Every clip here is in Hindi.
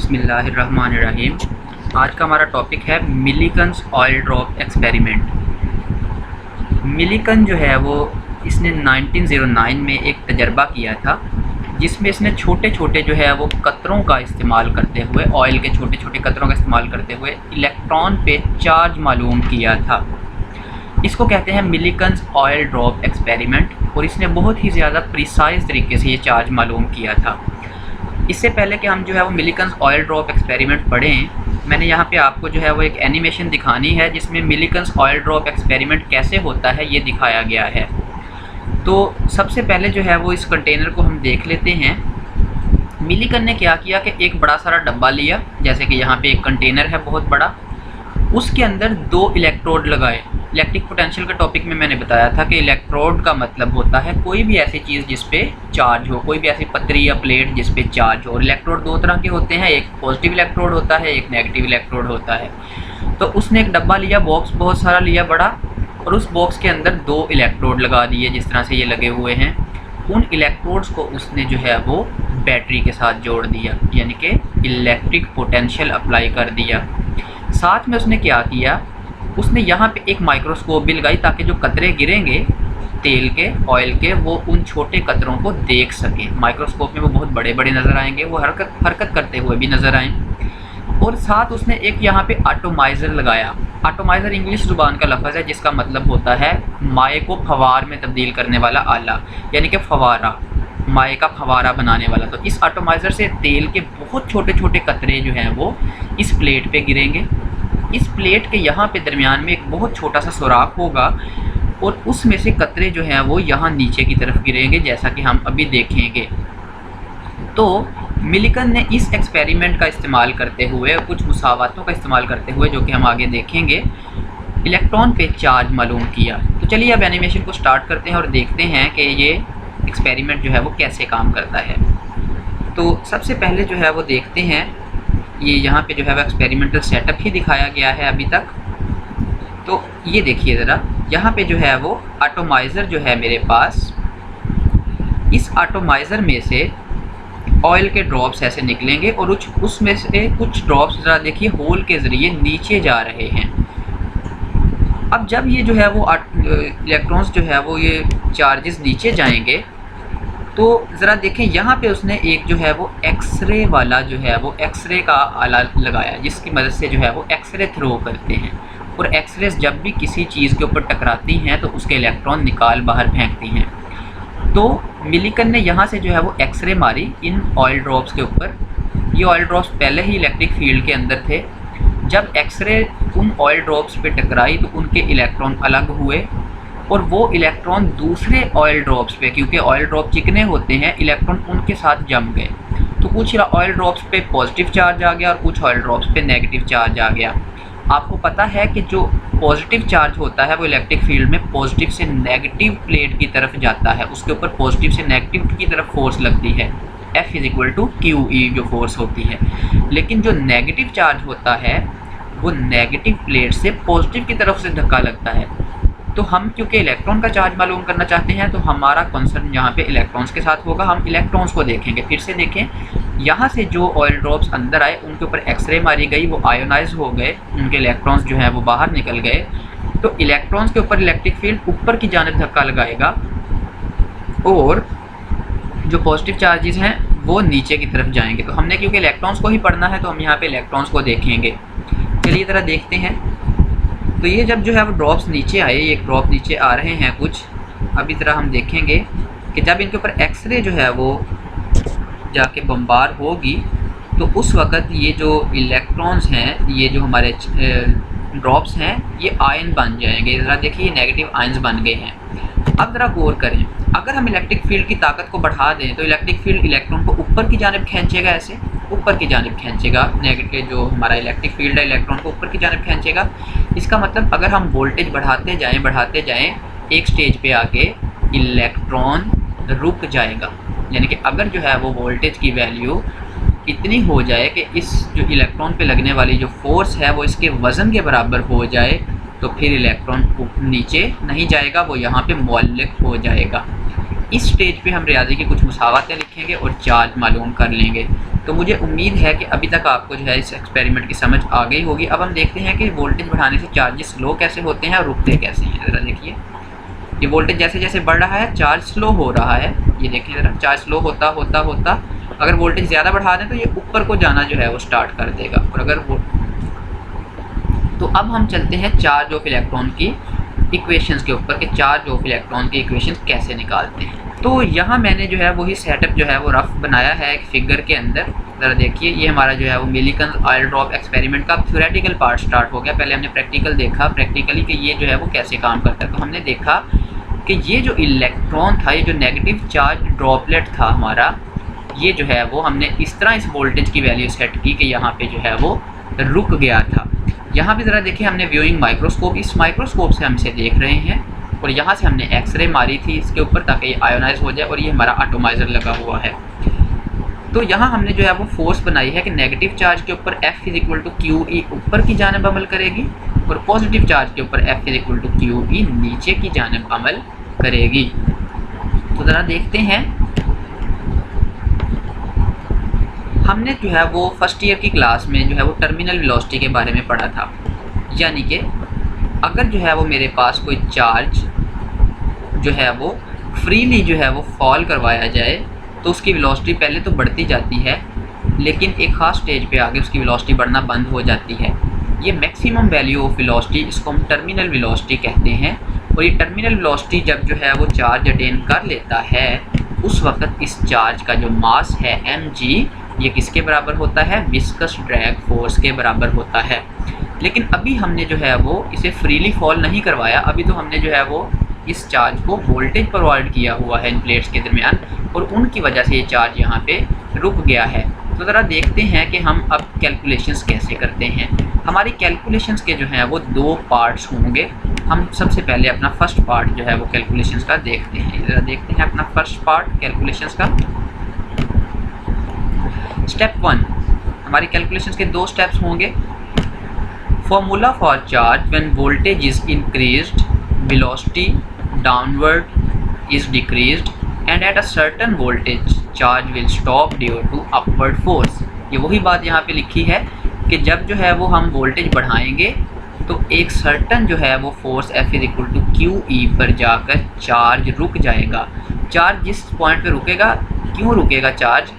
बिस्मिल्लाहिर्रहमानिर्रहीम। आज का हमारा टॉपिक है मिलीकन्स ऑयल ड्रॉप एक्सपेरिमेंट। मिलीकन जो है वो इसने 1909 में एक तजर्बा किया था जिसमें इसने छोटे छोटे जो है वो कतरों का इस्तेमाल करते हुए, ऑयल के छोटे छोटे कतरों का इस्तेमाल करते हुए इलेक्ट्रॉन पे चार्ज मालूम किया था। इसको कहते हैं मिलीकन्स ऑयल ड्रॉप एक्सपेरिमेंट और इसने बहुत ही ज़्यादा प्रिसाइज तरीके से ये चार्ज मालूम किया था। इससे पहले कि हम जो है वो मिलीकन्स ऑयल ड्रॉप एक्सपेरिमेंट पढ़ें, मैंने यहाँ पे आपको जो है वो एक एनिमेशन दिखानी है जिसमें मिलीकन्स ऑयल ड्रॉप एक्सपेरिमेंट कैसे होता है ये दिखाया गया है। तो सबसे पहले जो है वो इस कंटेनर को हम देख लेते हैं। मिलीकन ने क्या किया कि एक बड़ा सारा डब्बा लिया, जैसे कि यहाँ पे एक कंटेनर है बहुत बड़ा, उसके अंदर 2 इलेक्ट्रोड लगाए। इलेक्ट्रिक पोटेंशियल के टॉपिक में मैंने बताया था कि इलेक्ट्रोड का मतलब होता है कोई भी ऐसी चीज़ जिस पे चार्ज हो, कोई भी ऐसी पतरी या प्लेट जिस पे चार्ज हो। और इलेक्ट्रोड 2 तरह के होते हैं, एक पॉजिटिव इलेक्ट्रोड होता है, एक नेगेटिव इलेक्ट्रोड होता है। तो उसने एक डब्बा लिया, बॉक्स बहुत सारा लिया बड़ा, और उस बॉक्स के अंदर 2 इलेक्ट्रोड लगा दिए जिस तरह से ये लगे हुए हैं। उन इलेक्ट्रोड्स को उसने जो है वो बैटरी के साथ जोड़ दिया, यानी कि इलेक्ट्रिक पोटेंशियल अप्लाई कर दिया। साथ में उसने क्या किया, उसने यहाँ पे एक माइक्रोस्कोप भी लगाई ताकि जो कतरे गिरेंगे तेल के, ऑयल के, वो उन छोटे कतरों को देख सके। माइक्रोस्कोप में वो बहुत बड़े बड़े नज़र आएंगे, वो हरकत करते हुए भी नज़र आएँ। और साथ उसने एक यहाँ पे एटोमाइज़र लगाया। एटोमाइज़र इंग्लिश ज़ुबान का लफ्ज़ है जिसका मतलब होता है माए को फवार में तब्दील करने वाला आला, यानी कि फवारा, माए का फवारा बनाने वाला। तो इस एटोमाइज़र से तेल के बहुत छोटे छोटे कतरे जो हैं वो इस प्लेट पे गिरेंगे। इस प्लेट के यहाँ पे दरमियान में एक बहुत छोटा सा सुराख होगा और उसमें से कतरे जो हैं वो यहाँ नीचे की तरफ गिरेंगे, जैसा कि हम अभी देखेंगे। तो मिलीकन ने इस एक्सपेरिमेंट का इस्तेमाल करते हुए, कुछ मुसावातों का इस्तेमाल करते हुए, जो कि हम आगे देखेंगे, इलेक्ट्रॉन पे चार्ज मालूम किया। तो चलिए अब एनिमेशन को स्टार्ट करते हैं और देखते हैं कि ये एक्सपेरिमेंट जो है वो कैसे काम करता है। तो सबसे पहले जो है वो देखते हैं, ये यहाँ पे जो है वो एक्सपेरिमेंटल सेटअप ही दिखाया गया है अभी तक। तो ये देखिए ज़रा, यहाँ पे जो है वो एटोमाइज़र जो है मेरे पास, इस एटोमाइज़र में से ऑयल के ड्रॉप्स ऐसे निकलेंगे और उसमें से कुछ ड्रॉप्स ज़रा देखिए होल के ज़रिए नीचे जा रहे हैं। अब जब ये जो है वो इलेक्ट्रॉन्स जो है वो ये चार्जेस नीचे जाएंगे तो ज़रा देखें, यहाँ पे उसने एक जो है वो एक्सरे वाला जो है वो एक्सरे का आला लगाया जिसकी मदद से जो है वो एक्सरे थ्रो करते हैं। और एक्सरेस जब भी किसी चीज़ के ऊपर टकराती हैं तो उसके इलेक्ट्रॉन निकाल बाहर फेंकती हैं। तो मिलीकन ने यहाँ से जो है वो एक्सरे मारी इन ऑयल ड्रॉप्स के ऊपर। ये ऑयल ड्रॉप्स पहले ही इलेक्ट्रिक फील्ड के अंदर थे। जब एक्सरे उन ऑयल ड्रॉप्स पे टकराई तो उनके इलेक्ट्रॉन अलग हुए और वो इलेक्ट्रॉन दूसरे ऑयल ड्रॉप्स पे, क्योंकि ऑयल ड्रॉप चिकने होते हैं, इलेक्ट्रॉन उनके साथ जम गए। तो कुछ ऑयल ड्रॉप्स पे पॉजिटिव चार्ज आ गया और कुछ ऑयल ड्रॉप्स पे नेगेटिव चार्ज आ गया। आपको पता है कि जो पॉजिटिव चार्ज होता है वो इलेक्ट्रिक फील्ड में पॉजिटिव से नेगेटिव प्लेट की तरफ जाता है, उसके ऊपर पॉजिटिव से नेगेटिव की तरफ फोर्स लगती है, F = QE जो फोर्स होती है। लेकिन जो नेगेटिव चार्ज होता है वो नेगेटिव प्लेट से पॉजिटिव की तरफ से धक्का लगता है। तो हम क्योंकि इलेक्ट्रॉन का चार्ज मालूम करना चाहते हैं तो हमारा कंसर्न यहाँ पे इलेक्ट्रॉन्स के साथ होगा। हम इलेक्ट्रॉन्स को देखेंगे। फिर से देखें, यहाँ से जो ऑयल ड्रॉप्स अंदर आए उनके ऊपर एक्सरे मारी गई, वो आयोनाइज हो गए, उनके इलेक्ट्रॉन्स जो हैं वो बाहर निकल गए। तो इलेक्ट्रॉन्स के ऊपर इलेक्ट्रिक फील्ड ऊपर की जानिब धक्का लगाएगा और जो पॉजिटिव चार्जेस हैं वो नीचे की तरफ जाएंगे। तो हमने क्योंकि इलेक्ट्रॉन्स को ही पढ़ना है तो हम यहाँ पे इलेक्ट्रॉन्स को देखेंगे। चलिए ज़रा देखते हैं। तो ये जब जो है वो ड्रॉप्स नीचे आए, एक ड्रॉप नीचे आ रहे हैं कुछ, अभी तरह हम देखेंगे कि जब इनके ऊपर एक्सरे जो है वो जाके बम्बार होगी तो उस वक़्त ये जो इलेक्ट्रॉन्स हैं, ये जो हमारे ड्रॉप्स हैं, ये आयन बन जाएंगे। ज़रा देखिए, ये नेगेटिव आयन्स बन गए हैं। अब ज़रा गौर करें, अगर हम इलेक्ट्रिक फील्ड की ताकत को बढ़ा दें तो इलेक्ट्रिक फील्ड इलेक्ट्रॉन को ऊपर की जानिब खींचेगा, ऐसे ऊपर की जानिब खींचेगा। नेगेटिव जो हमारा इलेक्ट्रिक फील्ड है इलेक्ट्रॉन को ऊपर की जानिब खींचेगा। इसका मतलब अगर हम वोल्टेज बढ़ाते जाएं, एक स्टेज पे आके इलेक्ट्रॉन रुक जाएगा। यानी कि अगर जो है वो वोल्टेज की वैल्यू इतनी हो जाए कि इस जो इलेक्ट्रॉन पे लगने वाली जो फोर्स है वो इसके वज़न के बराबर हो जाए तो फिर इलेक्ट्रॉन नीचे नहीं जाएगा, वो यहाँ पे मुअल्लिक हो जाएगा। इस स्टेज पे हम रियाजी की कुछ मुसावातें लिखेंगे और चार्ज मालूम कर लेंगे। तो मुझे उम्मीद है कि अभी तक आपको जो है इस एक्सपेरिमेंट की समझ आ गई होगी। अब हम देखते हैं कि वोल्टेज बढ़ाने से चार्जेस स्लो कैसे होते हैं और रुकते कैसे हैं। ज़रा देखिए, ये वोल्टेज जैसे जैसे बढ़ रहा है चार्ज स्लो हो रहा है। ये देखिए ज़रा, चार्ज स्लो होता होता होता अगर वोल्टेज ज़्यादा बढ़ा दें तो ये ऊपर को जाना जो है वो स्टार्ट कर देगा। और अगर वो तो अब हम चलते हैं चार्ज ऑफ इलेक्ट्रॉन की इक्वेशंस के ऊपर कि चार्ज ऑफ इलेक्ट्रॉन की इक्वेशंस कैसे निकालते हैं। तो यहाँ मैंने जो है वही सेटअप जो है वो रफ बनाया है एक फिगर के अंदर। ज़रा देखिए, ये हमारा जो है वो मिलीकन ऑयल ड्रॉप एक्सपेरिमेंट का थ्योरेटिकल पार्ट स्टार्ट हो गया। पहले हमने प्रैक्टिकल देखा, प्रैक्टिकली कि ये जो है वो कैसे काम करता है। तो हमने देखा कि ये जो इलेक्ट्रॉन था, ये जो नेगेटिव चार्ज ड्रॉपलेट था हमारा, ये जो है वो हमने इस तरह इस वोल्टेज की वैल्यू सेट की कि यहाँ पे जो है वो रुक गया था। यहाँ पे ज़रा देखिए, हमने व्यूइंग माइक्रोस्कोप, इस माइक्रोस्कोप से हम इसे देख रहे हैं और यहाँ से हमने एक्सरे मारी थी इसके ऊपर ताकि ये आयोनाइज हो जाए और ये हमारा एटॉमाइज़र लगा हुआ है। तो यहाँ हमने जो है वो फोर्स बनाई है कि नेगेटिव चार्ज के ऊपर F = QE ऊपर की जानिब अमल करेगी और पॉजिटिव चार्ज के ऊपर F = QE नीचे की जानिब अमल करेगी। तो ज़रा देखते हैं, हमने जो है वो फर्स्ट ईयर की क्लास में जो है वो टर्मिनल वेलोसिटी के बारे में पढ़ा था। यानी कि अगर जो है वो मेरे पास कोई चार्ज जो है वो फ्रीली जो है वो फॉल करवाया जाए तो उसकी वेलोसिटी पहले तो बढ़ती जाती है, लेकिन एक ख़ास स्टेज पे आगे उसकी वेलोसिटी बढ़ना बंद हो जाती है। ये मैक्सिमम वैल्यू ऑफ वेलोसिटी, इसको हम टर्मिनल वेलोसिटी कहते हैं। और ये टर्मिनल वेलोसिटी जब जो है वो चार्ज अटेन कर लेता है उस वक्त इस चार्ज का जो मास है mg, ये किसके बराबर होता है? विस्कस ड्रैग फोर्स के बराबर होता है। लेकिन अभी हमने जो है वो इसे फ्रीली फॉल नहीं करवाया, अभी तो हमने जो है वो इस चार्ज को वोल्टेज प्रोवाइड किया हुआ है इन प्लेट्स के दरमियान और उनकी वजह से ये चार्ज यहाँ पे रुक गया है। तो ज़रा देखते हैं कि हम अब कैलकुलेशंस कैसे करते हैं। हमारी कैलकुलेशंस के जो हैं वो दो पार्ट्स होंगे। हम सबसे पहले अपना फर्स्ट पार्ट जो है वो कैलकुलेशंस का देखते हैं। ज़रा देखते हैं अपना फर्स्ट पार्ट कैलकुलेशंस का। स्टेप 1, हमारी कैलकुलेशंस के दो स्टेप्स होंगे। Formula for charge when voltage is increased, velocity downward is decreased and at a certain voltage charge will stop due to upward force. ये वही बात यहाँ पे लिखी है कि जब जो है वो हम वोल्टेज बढ़ाएंगे तो एक सर्टन जो है वो फोर्स F = QE पर जाकर चार्ज रुक जाएगा। चार्ज जिस पॉइंट पे रुकेगा, क्यों रुकेगा चार्ज?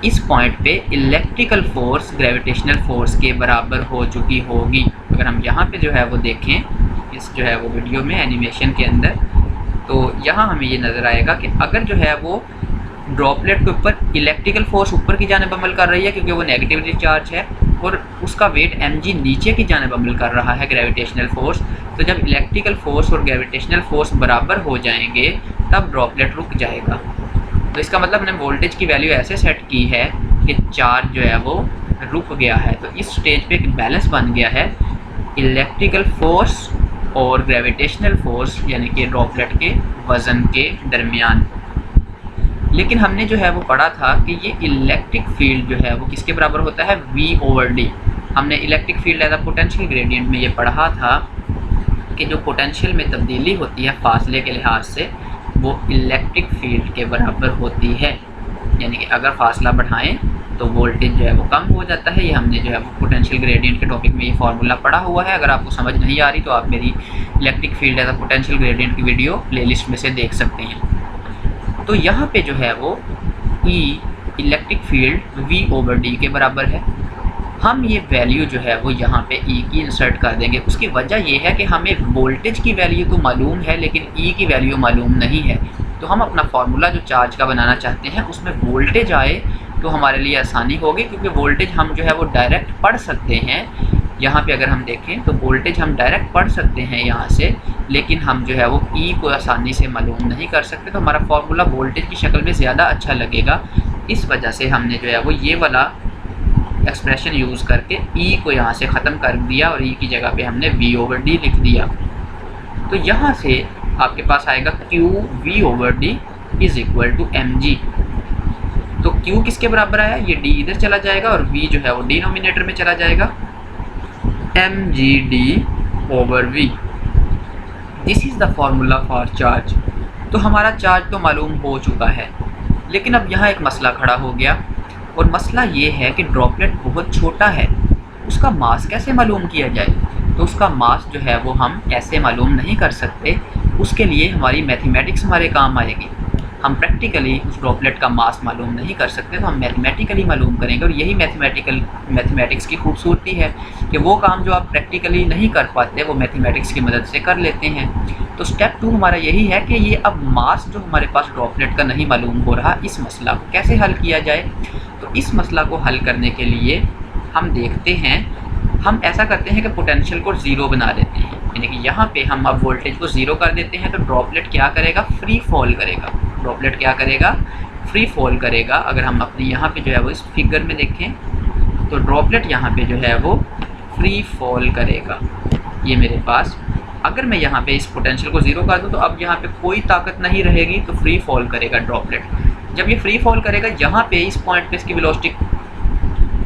इस पॉइंट पे इलेक्ट्रिकल फोर्स ग्रेविटेशनल फोर्स के बराबर हो चुकी होगी। अगर हम यहाँ पे जो है वो देखें इस जो है वो वीडियो में एनिमेशन के अंदर, तो यहाँ हमें ये नज़र आएगा कि अगर जो है वो ड्रॉपलेट के ऊपर इलेक्ट्रिकल फोर्स ऊपर की जानिब अमल कर रही है क्योंकि वो नेगेटिवली चार्ज है और उसका वेट mg नीचे की जानिब अमल कर रहा है ग्रेविटेशनल फोर्स, तो जब इलेक्ट्रिकल फोर्स और ग्रेविटेशनल फोर्स बराबर हो जाएंगे तब ड्रॉपलेट रुक जाएगा। तो इसका मतलब हमने वोल्टेज की वैल्यू ऐसे सेट की है कि चार्ज जो है वो रुक गया है। तो इस स्टेज पे एक बैलेंस बन गया है इलेक्ट्रिकल फोर्स और ग्रेविटेशनल फोर्स यानी कि ड्रॉपलेट के वज़न के दरमियान। लेकिन हमने जो है वो पढ़ा था कि ये इलेक्ट्रिक फील्ड जो है वो किसके बराबर होता है? V/d। हमने electric field as a potential gradient में ये पढ़ा था कि जो पोटेंशियल में तब्दीली होती है फासले के लिहाज से वो इलेक्ट्रिक फील्ड के बराबर होती है। यानी कि अगर फासला बढ़ाएं तो वोल्टेज जो है वो कम हो जाता है। ये हमने जो है वो पोटेंशियल ग्रेडियंट के टॉपिक में ये फार्मूला पढ़ा हुआ है। अगर आपको समझ नहीं आ रही तो आप मेरी electric field as a potential gradient की वीडियो प्लेलिस्ट में से देख सकते हैं। तो यहाँ पे जो है वो E इलेक्ट्रिक फील्ड V/d के बराबर है। हम ये वैल्यू जो है वो यहाँ पे E की इंसर्ट कर देंगे। उसकी वजह ये है कि हमें वोल्टेज की वैल्यू तो मालूम है लेकिन E की वैल्यू मालूम नहीं है। तो हम अपना फार्मूला जो चार्ज का बनाना चाहते हैं उसमें वोल्टेज आए तो हमारे लिए आसानी होगी, क्योंकि वोल्टेज हम जो है वो डायरेक्ट पढ़ सकते हैं। यहाँ पे अगर हम देखें तो वोल्टेज हम डायरेक्ट पढ़ सकते हैं यहाँ से, लेकिन हम जो है वो E को आसानी से मालूम नहीं कर सकते। तो हमारा फार्मूला वोल्टेज की शक्ल में ज़्यादा अच्छा लगेगा। इस वजह से हमने जो है वो ये वाला एक्सप्रेशन यूज़ करके E को यहाँ से ख़त्म कर दिया और E की जगह पे हमने V/d लिख दिया। तो यहाँ से आपके पास आएगा QV/d = mg। तो Q किसके बराबर आया? ये D इधर चला जाएगा और V जो है वो डिनोमिनेटर में चला जाएगा, mgd/v। This is the formula for charge. तो हमारा चार्ज तो मालूम हो चुका है। लेकिन अब यहाँ एक मसला खड़ा हो गया, और मसला ये है कि ड्रॉपलेट बहुत छोटा है, उसका मास कैसे मालूम किया जाए। तो उसका मास जो है वो हम ऐसे मालूम नहीं कर सकते, उसके लिए हमारी मैथमेटिक्स हमारे काम आएगी। हम प्रैक्टिकली उस ड्रॉपलेट का मास मालूम नहीं कर सकते, तो हम मैथमेटिकली मालूम करेंगे। और यही मैथमेटिक्स की खूबसूरती है कि वो काम जो आप प्रैक्टिकली नहीं कर पाते वो मैथमेटिक्स की मदद से कर लेते हैं। तो स्टेप 2 हमारा यही है कि ये अब मास जो हमारे पास ड्रॉपलेट का नहीं मालूम हो रहा, इस मसला को कैसे हल किया जाए। तो इस मसला को हल करने के लिए हम देखते हैं, हम ऐसा करते हैं कि पोटेंशियल को ज़ीरो बना देते हैं, यानी कि यहाँ पे हम अब वोल्टेज को ज़ीरो कर देते हैं। तो ड्रॉपलेट क्या करेगा, फ्री फॉल करेगा। ड्रॉपलेट क्या करेगा, फ्री फॉल करेगा। अगर हम अपने यहाँ पे जो है वो इस फिगर में देखें तो ड्रॉपलेट यहाँ पे जो है वो फ्री फॉल करेगा। ये मेरे पास, अगर मैं यहाँ पे इस पोटेंशियल को ज़ीरो कर दूँ तो अब यहाँ पे कोई ताकत नहीं रहेगी, तो फ्री फॉल करेगा ड्रॉपलेट। जब ये फ्री फॉल करेगा, यहाँ पे इस पॉइंट पे इसकी वेलोसिटी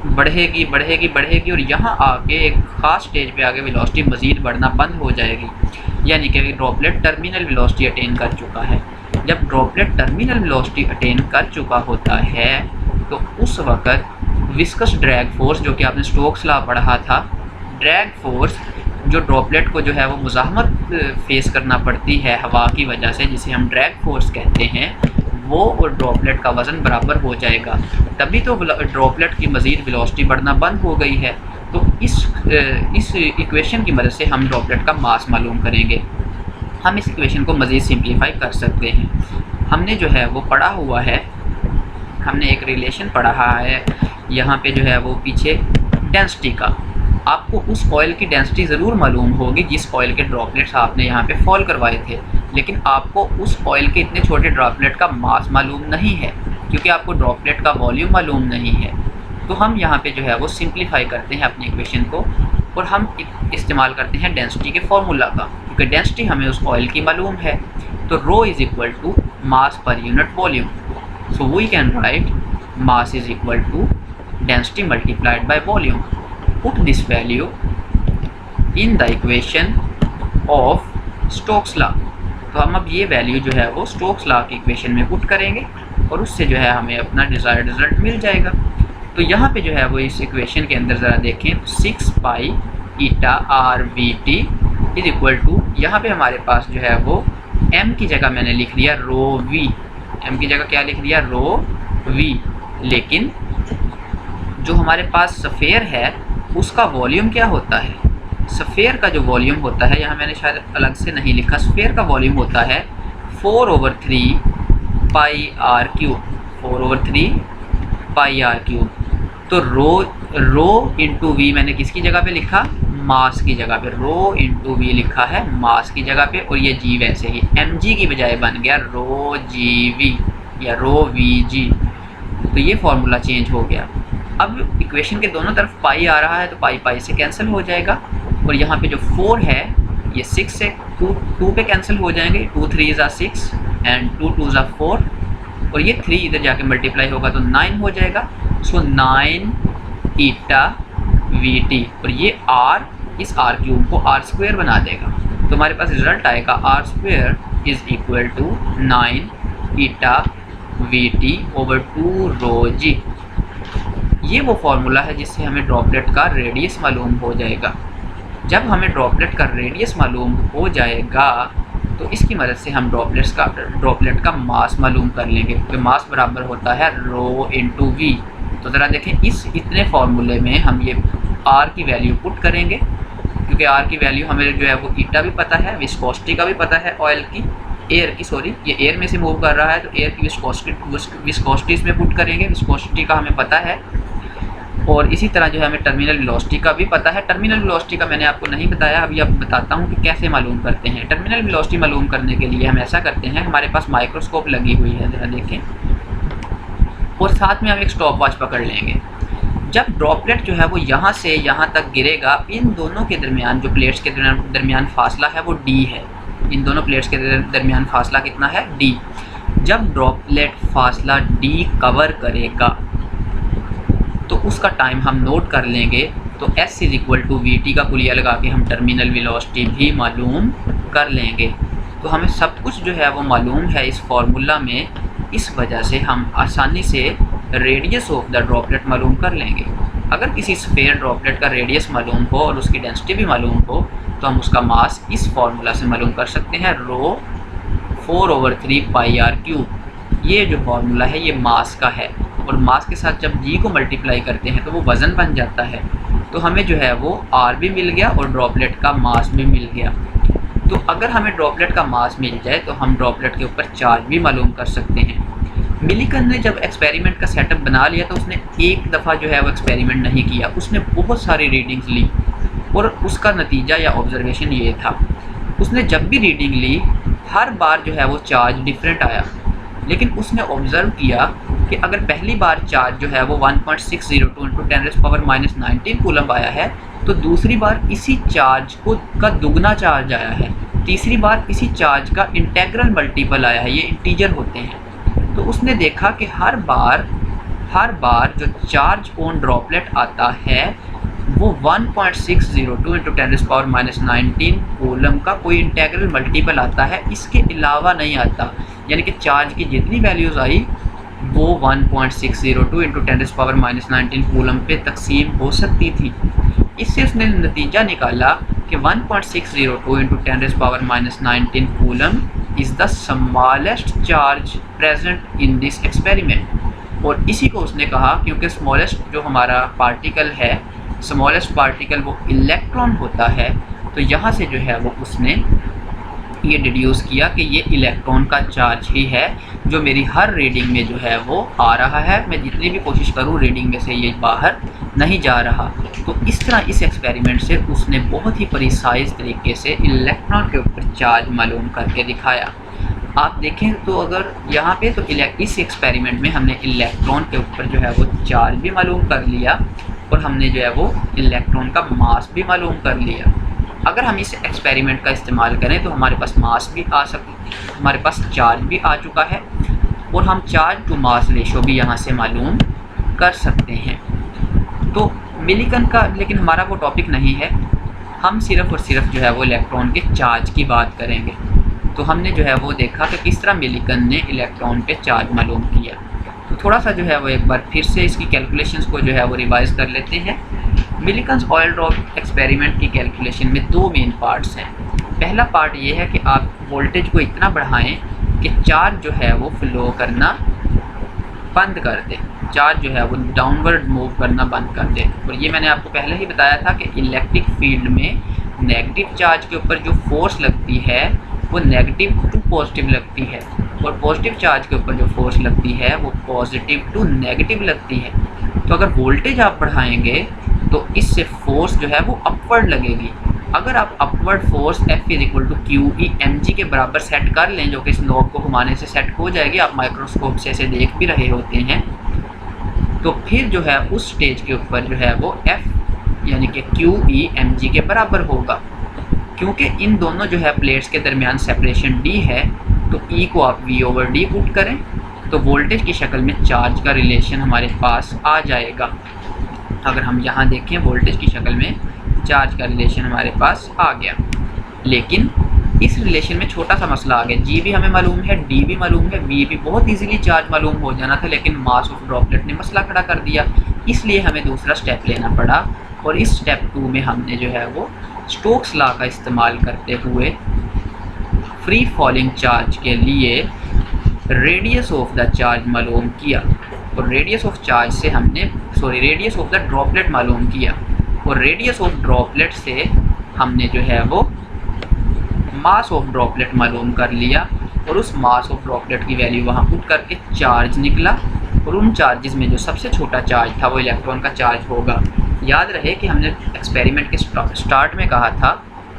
बढ़ेगी बढ़ेगी बढ़ेगी, और यहाँ आके एक ख़ास स्टेज पे आके वेलोसिटी मज़ीद बढ़ना बंद हो जाएगी, यानी कि ड्रॉपलेट टर्मिनल वेलोसिटी अटेन कर चुका है। जब ड्रॉपलेट टर्मिनल वेलोसिटी अटेन कर चुका होता है तो उस वक़्त विस्कस ड्रैग फोर्स, जो कि आपने स्टोक्स लॉ पढ़ा था, ड्रैग फोर्स जो ड्रॉपलेट को जो है वो मुज़ाहमत फेस करना पड़ती है हवा की वजह से, जिसे हम ड्रैग फोर्स कहते हैं, वो और ड्रॉपलेट का वज़न बराबर हो जाएगा। तभी तो ड्रॉपलेट की मज़ीद वेलोसिटी बढ़ना बंद हो गई है। तो इस इक्वेशन की मदद से हम ड्रॉपलेट का मास मालूम करेंगे। हम इस इक्वेशन को मज़ीद सिंप्लीफाई कर सकते हैं। हमने जो है वो पढ़ा हुआ है, हमने एक रिलेशन पढ़ा है यहाँ पे जो है वो पीछे डेंसिटी का। आपको उस ऑयल की डेंसिटी ज़रूर मालूम होगी जिस ऑयल के ड्रॉपलेट्स आपने यहाँ पे फॉल करवाए थे, लेकिन आपको उस ऑयल के इतने छोटे ड्रॉपलेट का मास मालूम नहीं है, क्योंकि आपको ड्रॉपलेट का वॉल्यूम मालूम नहीं है। तो हम यहाँ पे जो है वो सिंप्लीफाई करते हैं अपनी इक्वेशन को, और हम इस्तेमाल करते हैं डेंसिटी के फार्मूला का, क्योंकि डेंसिटी हमें उस ऑयल की मालूम है। तो rho is equal to mass per unit volume. So we can write mass is equal to density multiplied by volume. Put this value in the equation of Stokes law. तो हम अब ये वैल्यू जो है वो स्टोक्स लॉ की इक्वेशन में पुट करेंगे, और उससे जो है हमें अपना डिज़ायर्ड रिजल्ट मिल जाएगा। तो यहाँ पे जो है वो इस इक्वेशन के अंदर ज़रा देखें, 6 pi eta R V T is equal to, यहाँ पे हमारे पास जो है वो m की जगह मैंने लिख दिया रो वी। m की जगह क्या लिख दिया, रो वी। लेकिन जो हमारे पास सफ़ेयर है उसका वॉल्यूम क्या होता है, सफ़ेयर का जो वॉल्यूम होता है, यहाँ मैंने शायद अलग से नहीं लिखा, सफ़ेयर का वॉल्यूम होता है 4/3 pi R cube, 4/3 pi R cube. तो रो इंटू वी मैंने किसकी जगह पे लिखा, मास की जगह पे, रो इंटू वी लिखा है मास की जगह पे, और ये जी वैसे ही एम जी की बजाय बन गया रो जी वी या रो वी जी। तो ये फार्मूला चेंज हो गया। अब इक्वेशन के दोनों तरफ पाई आ रहा है, तो पाई पाई से कैंसिल हो जाएगा, और यहाँ पे जो 4 है ये 6 से 2 पे कैंसिल हो जाएंगे, 2 3 ज़ा 6 एंड 2 2 ज़ा 4, और ये 3 इधर जाके मल्टीप्लाई होगा तो 9 हो जाएगा। सो 9 ईटा वी टी, और ये आर, इस आर क्यूब को आर स्क्वायर बना देगा। तो हमारे पास रिजल्ट आएगा R square is equal to 9 eta V T over 2 rho G. ये वो फार्मूला है जिससे हमें ड्रॉपलेट का रेडियस मालूम हो जाएगा। जब हमें ड्रॉपलेट का रेडियस मालूम हो जाएगा तो इसकी मदद से हम ड्रॉपलेट का मास मालूम कर लेंगे, क्योंकि मास बराबर होता है रो इंटू वी। तो ज़रा देखें, इस इतने फार्मूले में हम ये आर की वैल्यू पुट करेंगे, क्योंकि आर की वैल्यू हमें जो है वो ईटा भी पता है, विस्कोसिटी का भी पता है, ऑयल की, एयर की, सॉरी ये एयर में से मूव कर रहा है तो एयर की विस्कोसिटी इसमें पुट करेंगे, विस्कोसिटी का हमें पता है। और इसी तरह जो है हमें टर्मिनल वेलोसिटी का भी पता है। टर्मिनल वेलोसिटी का मैंने आपको नहीं बताया, अभी अब बताता हूँ कि कैसे मालूम करते हैं। टर्मिनल वेलोसिटी मालूम करने के लिए हम ऐसा करते हैं, हमारे पास माइक्रोस्कोप लगी हुई है, ज़रा देखें, और साथ में हम एक स्टॉप वॉच पकड़ लेंगे। जब ड्रॉपलेट जो है वो यहाँ से यहाँ तक गिरेगा, इन दोनों के दरमियान जो प्लेट्स के दरमियान फासला है वो d है। इन दोनों प्लेट्स के दरमियान फासला कितना है, d। जब ड्रॉपलेट फासला d कवर करेगा तो उसका टाइम हम नोट कर लेंगे। तो s is equal to V T का कुलिया लगा के हम टर्मिनल वेलोसिटी भी मालूम कर लेंगे। तो हमें सब कुछ जो है वो मालूम है इस फार्मूला में इस वजह से हम आसानी से रेडियस ऑफ द ड्रॉपलेट मालूम कर लेंगे। अगर किसी स्फीयर ड्रॉपलेट का रेडियस मालूम हो और उसकी डेंसिटी भी मालूम हो तो हम उसका मास इस फार्मूला से मालूम कर सकते हैं, रो 4/3 पाई आर क्यूब। ये जो फार्मूला है ये मास का है, और मास के साथ जब जी को मल्टीप्लाई करते हैं तो वो वज़न बन जाता है। तो हमें जो है वो आर भी मिल गया और ड्रॉपलेट का मास भी मिल गया। तो अगर हमें ड्रॉपलेट का मास मिल जाए तो हम ड्रॉपलेट के ऊपर चार्ज भी मालूम कर सकते हैं। मिलिकन ने जब एक्सपेरिमेंट का सेटअप बना लिया तो उसने एक दफ़ा जो है वो एक्सपेरिमेंट नहीं किया, उसने बहुत सारी रीडिंग्स ली और उसका नतीजा या ऑब्जर्वेशन ये था, उसने जब भी रीडिंग ली हर बार जो है वो चार्ज डिफरेंट आया। लेकिन उसने ऑब्ज़र्व किया कि अगर पहली बार चार्ज जो है वो 1.602 × 10⁻19 कूलम्ब आया है तो दूसरी बार इसी चार्ज का दुगना चार्ज आया है, तीसरी बार इसी चार्ज का इंटेग्रल मल्टीपल आया है, ये इंटीजर होते हैं। तो उसने देखा कि हर बार जो चार्ज ऑन ड्रॉपलेट आता है वो 1.602 × 10⁻19 कूलम्ब का कोई इंटेग्रल मल्टीपल आता है, इसके अलावा नहीं आता। यानी कि चार्ज की जितनी वैल्यूज़ आई वो 1.602 × 10⁻19 कूलम्ब पे तकसीम हो सकती थी। इससे उसने नतीजा निकाला कि 1.602 × 10⁻19 coulomb is the smallest charge present in this experiment. और इसी को उसने कहा क्योंकि स्मॉलेस्ट जो हमारा पार्टिकल है, स्मॉलेस्ट पार्टिकल वो इलेक्ट्रॉन होता है, तो यहाँ से जो है वो उसने ये डिड्यूस किया कि ये इलेक्ट्रॉन का चार्ज ही है जो मेरी हर रीडिंग में जो है वो आ रहा है। मैं जितनी भी कोशिश करूँ रीडिंग में से ये बाहर नहीं जा रहा। तो इस तरह इस एक्सपेरिमेंट से उसने बहुत ही प्रिसाइज तरीके से इलेक्ट्रॉन के ऊपर चार्ज मालूम करके दिखाया। आप देखें तो अगर यहाँ पे तो इस एक्सपेरिमेंट में हमने इलेक्ट्रॉन के ऊपर जो है वो चार्ज भी मालूम कर लिया और हमने जो है वो इलेक्ट्रॉन का मास भी मालूम कर लिया। अगर हम इस एक्सपेरिमेंट का इस्तेमाल करें तो हमारे पास मास भी आ सकता, हमारे पास चार्ज भी आ चुका है और हम चार्ज टू मास रेशो भी यहाँ से मालूम कर सकते हैं। तो मिलिकन का लेकिन हमारा वो टॉपिक नहीं है, हम सिर्फ़ और सिर्फ जो है वो इलेक्ट्रॉन के चार्ज की बात करेंगे। तो हमने जो है वो देखा कि किस तरह मिलिकन ने इलेक्ट्रॉन पे चार्ज मालूम किया। तो थोड़ा सा जो है वो एक बार फिर से इसकी कैलकुलेशंस को जो है वो रिवाइज़ कर लेते हैं। मिलिकन्स ऑयल ड्रॉप एक्सपेरिमेंट की कैलकुलेशन में दो मेन पार्ट्स हैं। पहला पार्ट ये है कि आप वोल्टेज को इतना बढ़ाएं कि चार्ज जो है वो फ्लो करना बंद कर दे, चार्ज जो है वो डाउनवर्ड मूव करना बंद कर दे। और ये मैंने आपको पहले ही बताया था कि इलेक्ट्रिक फील्ड में नेगेटिव चार्ज के ऊपर जो फोर्स लगती है वो नेगेटिव टू पॉजिटिव लगती है, और पॉजिटिव चार्ज के ऊपर जो फोर्स लगती है वो पॉजिटिव टू नेगेटिव लगती है। तो अगर वोल्टेज आप बढ़ाएंगे तो इससे फोर्स जो है वो अपवर्ड लगेगी। अगर आप upward force F = QE mg के बराबर सेट कर लें, जो कि इस नॉब को घुमाने से सेट हो जाएगी, आप माइक्रोस्कोप से ऐसे देख भी रहे होते हैं, तो फिर जो है उस स्टेज के ऊपर जो है वो F यानी कि QE mg के बराबर होगा। क्योंकि इन दोनों जो है प्लेट्स के दरमियान सेपरेशन D है, तो E को आप V/D पुट करें तो वोल्टेज की शक्ल में चार्ज का रिलेशन हमारे पास आ जाएगा। अगर हम यहाँ देखें वोल्टेज की शक्ल में चार्ज का रिलेशन हमारे पास आ गया। लेकिन इस रिलेशन में छोटा सा मसला आ गया, G भी हमें मालूम है, D भी मालूम है, V भी बहुत इजीली चार्ज मालूम हो जाना था, लेकिन मास ऑफ ड्रॉपलेट ने मसला खड़ा कर दिया। इसलिए हमें दूसरा स्टेप लेना पड़ा और इस स्टेप 2 में हमने जो है वो स्टोक्स लॉ का इस्तेमाल करते हुए फ्री फॉलिंग चार्ज के लिए रेडियस ऑफ द चार्ज मालूम किया, और रेडियस ऑफ चार्ज से हमने रेडियस ऑफ द ड्रॉपलेट मालूम किया, और रेडियस ऑफ ड्रॉपलेट से हमने जो है वो मास ऑफ ड्रॉपलेट मालूम कर लिया, और उस मास ऑफ ड्रॉपलेट की वैल्यू वहाँ पुट करके चार्ज निकला, और उन चार्जेस में जो सबसे छोटा चार्ज था वो इलेक्ट्रॉन का चार्ज होगा। याद रहे कि हमने एक्सपेरिमेंट के स्टार्ट में कहा था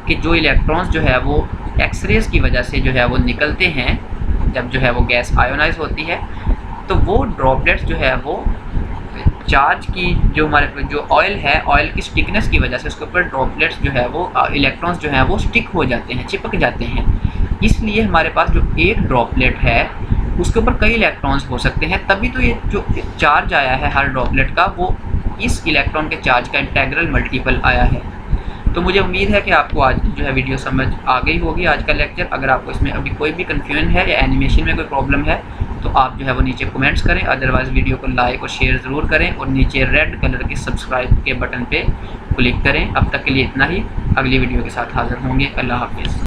कि जो इलेक्ट्रॉन्स जो है वो एक्सरेज की वजह से जो है वो निकलते हैं जब जो है वो गैस आयोनाइज होती है, तो वो ड्रॉपलेट्स जो है वो चार्ज की जो हमारे जो ऑयल है, ऑयल की स्टिकनेस की वजह से उसके ऊपर ड्रॉपलेट्स जो है वो इलेक्ट्रॉन्स जो है वो स्टिक हो जाते हैं, चिपक जाते हैं। इसलिए हमारे पास जो एक ड्रॉपलेट है उसके ऊपर कई इलेक्ट्रॉन्स हो सकते हैं, तभी तो ये जो चार्ज आया है हर ड्रॉपलेट का वो इस इलेक्ट्रॉन के चार्ज का इंटेग्रल मल्टीपल आया है। तो मुझे उम्मीद है कि आपको आज जो है वीडियो समझ आ गई होगी, आज का लेक्चर। अगर आपको इसमें अभी कोई भी कन्फ्यूजन है या एनिमेशन में कोई प्रॉब्लम है तो आप जो है वो नीचे कमेंट्स करें, अदरवाइज़ वीडियो को लाइक और शेयर ज़रूर करें और नीचे रेड कलर के सब्सक्राइब के बटन पे क्लिक करें। अब तक के लिए इतना ही, अगली वीडियो के साथ हाज़िर होंगे। अल्लाह हाफ़िज़।